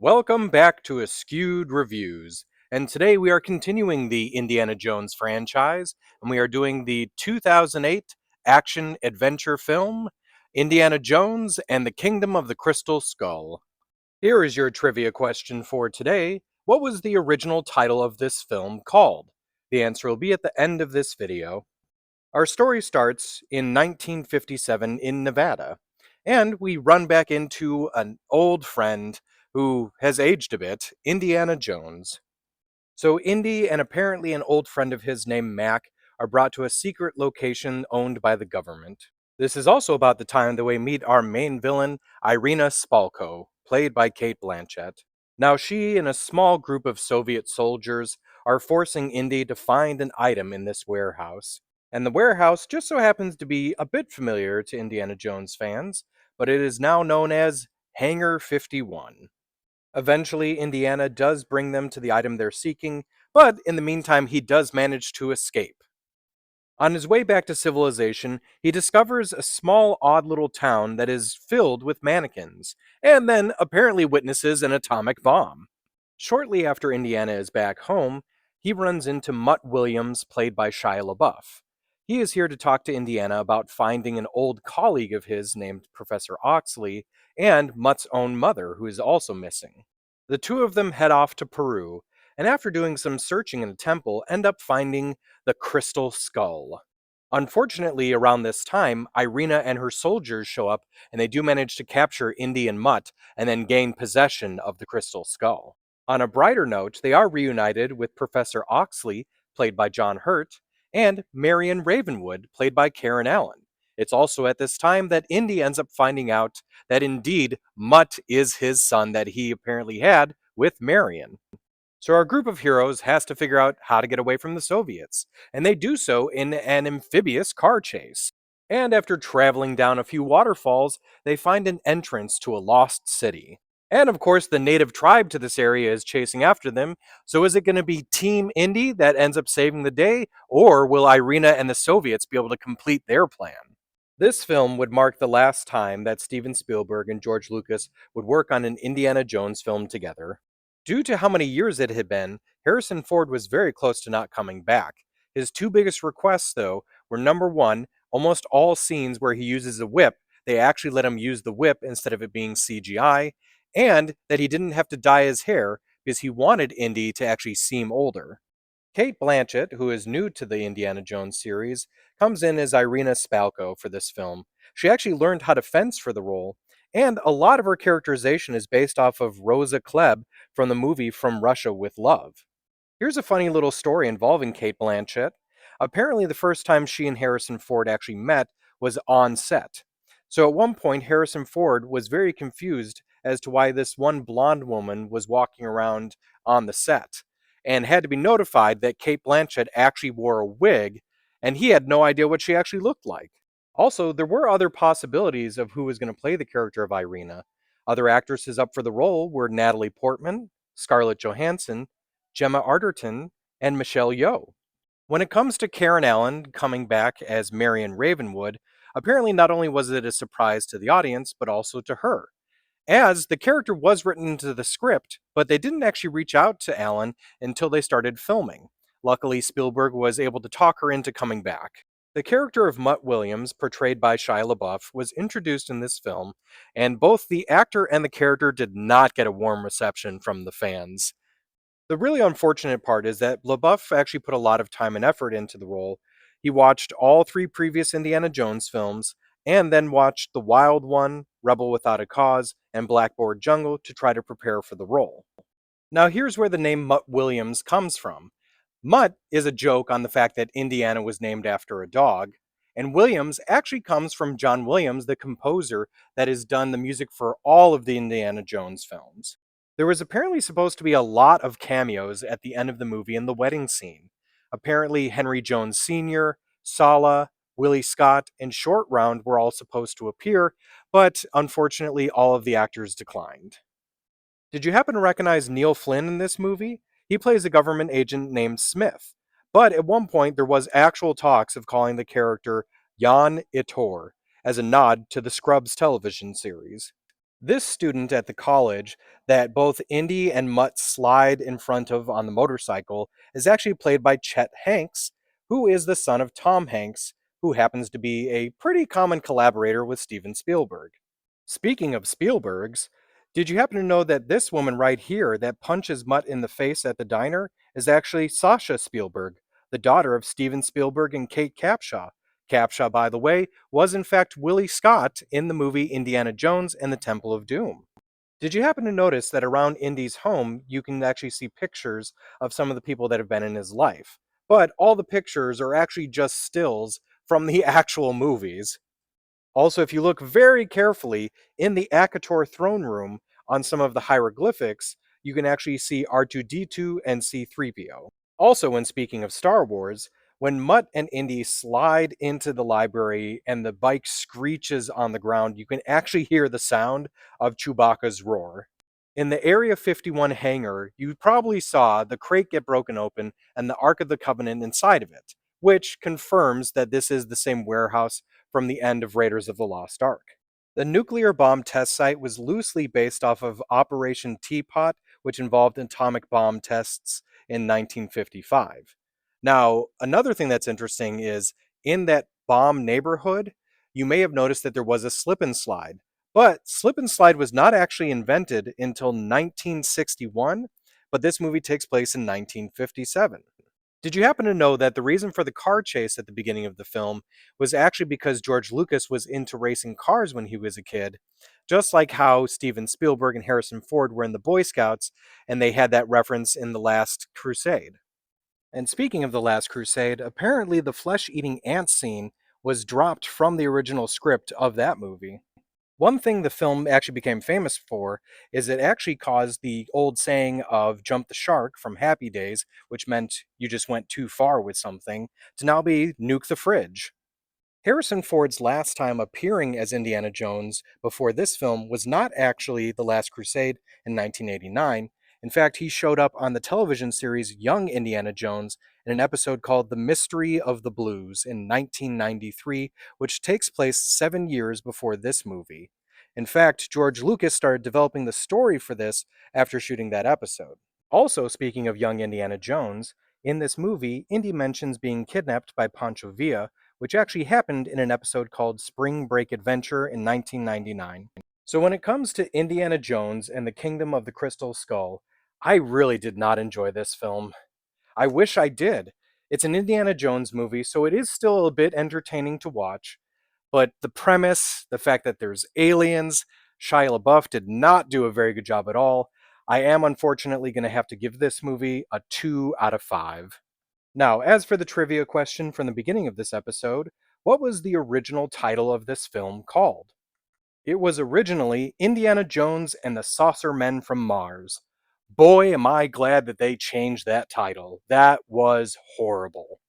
Welcome back to Askewed Reviews. And today we are continuing the Indiana Jones franchise, and we are doing the 2008 action adventure film, Indiana Jones and the Kingdom of the Crystal Skull. Here is your trivia question for today. What was the original title of this film called? The answer will be at the end of this video. Our story starts in 1957 in Nevada, and we run back into an old friend who has aged a bit, Indiana Jones. So, Indy and apparently an old friend of his named Mac are brought to a secret location owned by the government. This is also about the time that we meet our main villain, Irina Spalko, played by Kate Blanchett. Now, she and a small group of Soviet soldiers are forcing Indy to find an item in this warehouse. And the warehouse just so happens to be a bit familiar to Indiana Jones fans, but it is now known as Hangar 51. Eventually, Indiana does bring them to the item they're seeking, but in the meantime, he does manage to escape. On his way back to civilization, he discovers a small, odd little town that is filled with mannequins, and then apparently witnesses an atomic bomb. Shortly after Indiana is back home, he runs into Mutt Williams, played by Shia LaBeouf. He is here to talk to Indiana about finding an old colleague of his named Professor Oxley and Mutt's own mother, who is also missing. The two of them head off to Peru, and after doing some searching in a temple, end up finding the Crystal Skull. Unfortunately, around this time, Irina and her soldiers show up, and they do manage to capture Indy and Mutt, and then gain possession of the Crystal Skull. On a brighter note, they are reunited with Professor Oxley, played by John Hurt, and Marion Ravenwood, played by Karen Allen. It's also at this time that Indy ends up finding out that indeed Mutt is his son that he apparently had with Marion. So our group of heroes has to figure out how to get away from the Soviets, and they do so in an amphibious car chase. And after traveling down a few waterfalls, they find an entrance to a lost city. And of course, the native tribe to this area is chasing after them. So is it going to be Team Indy that ends up saving the day, or will Irina and the Soviets be able to complete their plan? This film would mark the last time that Steven Spielberg and George Lucas would work on an Indiana Jones film together. Due to how many years it had been, Harrison Ford was very close to not coming back. His two biggest requests, though, were number one, almost all scenes where he uses a whip, they actually let him use the whip instead of it being CGI, and that he didn't have to dye his hair because he wanted Indy to actually seem older. Kate Blanchett, who is new to the Indiana Jones series, comes in as Irina Spalko for this film. She actually learned how to fence for the role, and a lot of her characterization is based off of Rosa Klebb from the movie From Russia with Love. Here's a funny little story involving Kate Blanchett. Apparently, the first time she and Harrison Ford actually met was on set. So at one point, Harrison Ford was very confused as to why this one blonde woman was walking around on the set, and had to be notified that Kate Blanchett actually wore a wig, and he had no idea what she actually looked like. Also, there were other possibilities of who was going to play the character of Irina. Other actresses up for the role were Natalie Portman, Scarlett Johansson, Gemma Arterton, and Michelle Yeoh. When it comes to Karen Allen coming back as Marion Ravenwood, apparently not only was it a surprise to the audience, but also to her, as the character was written into the script, but they didn't actually reach out to Allen until they started filming. Luckily, Spielberg was able to talk her into coming back. The character of Mutt Williams, portrayed by Shia LaBeouf, was introduced in this film, and both the actor and the character did not get a warm reception from the fans. The really unfortunate part is that LaBeouf actually put a lot of time and effort into the role. He watched all three previous Indiana Jones films, and then watched The Wild One, Rebel Without a Cause, and Blackboard Jungle to try to prepare for the role. Now here's where the name Mutt Williams comes from. Mutt is a joke on the fact that Indiana was named after a dog, and Williams actually comes from John Williams, the composer that has done the music for all of the Indiana Jones films. There was apparently supposed to be a lot of cameos at the end of the movie in the wedding scene. Apparently, Henry Jones Sr., Sala, Willie Scott, and Short Round were all supposed to appear, but unfortunately, all of the actors declined. Did you happen to recognize Neil Flynn in this movie? He plays a government agent named Smith, but at one point there was actual talks of calling the character Jan Itor, as a nod to the Scrubs television series. This student at the college that both Indy and Mutt slide in front of on the motorcycle is actually played by Chet Hanks, who is the son of Tom Hanks, who happens to be a pretty common collaborator with Steven Spielberg. Speaking of Spielberg's, did you happen to know that this woman right here that punches Mutt in the face at the diner is actually Sasha Spielberg, the daughter of Steven Spielberg and Kate Capshaw? Capshaw, by the way, was in fact Willie Scott in the movie Indiana Jones and the Temple of Doom. Did you happen to notice that around Indy's home, you can actually see pictures of some of the people that have been in his life? But all the pictures are actually just stills from the actual movies. Also, if you look very carefully in the Akator throne room on some of the hieroglyphics, you can actually see R2D2 and C3PO. Also, when speaking of Star Wars, when Mutt and Indy slide into the library and the bike screeches on the ground, you can actually hear the sound of Chewbacca's roar. In the Area 51 hangar, you probably saw the crate get broken open and the Ark of the Covenant inside of it, which confirms that this is the same warehouse from the end of Raiders of the Lost Ark. The nuclear bomb test site was loosely based off of Operation Teapot, which involved atomic bomb tests in 1955. Now, another thing that's interesting is in that bomb neighborhood, you may have noticed that there was a slip and slide. But slip and slide was not actually invented until 1961, but this movie takes place in 1957. Did you happen to know that the reason for the car chase at the beginning of the film was actually because George Lucas was into racing cars when he was a kid? Just like how Steven Spielberg and Harrison Ford were in the Boy Scouts, and they had that reference in The Last Crusade. And speaking of The Last Crusade, apparently the flesh eating ant scene was dropped from the original script of that movie. One thing the film actually became famous for is it actually caused the old saying of jump the shark from Happy Days, which meant you just went too far with something, to now be nuke the fridge. Harrison Ford's last time appearing as Indiana Jones before this film was not actually The Last Crusade in 1989. In fact, he showed up on the television series Young Indiana Jones in an episode called The Mystery of the Blues in 1993, which takes place 7 years before this movie. In fact, George Lucas started developing the story for this after shooting that episode. Also, speaking of young Indiana Jones, in this movie, Indy mentions being kidnapped by Pancho Villa, which actually happened in an episode called Spring Break Adventure in 1999. So, when it comes to Indiana Jones and the Kingdom of the Crystal Skull, I really did not enjoy this film. I wish I did. It's an Indiana Jones movie, so it is still a bit entertaining to watch, but the premise, the fact that there's aliens, Shia LaBeouf did not do a very good job at all. I am unfortunately going to have to give this movie a 2 out of 5. Now, as for the trivia question from the beginning of this episode, what was the original title of this film called? It was originally Indiana Jones and the Saucer Men from Mars. Boy, am I glad that they changed that title. That was horrible.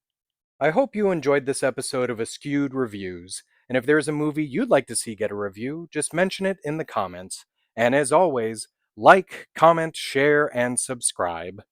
I hope you enjoyed this episode of Askewed Reviews, and if there's a movie you'd like to see get a review, just mention it in the comments. And as always, like, comment, share, and subscribe.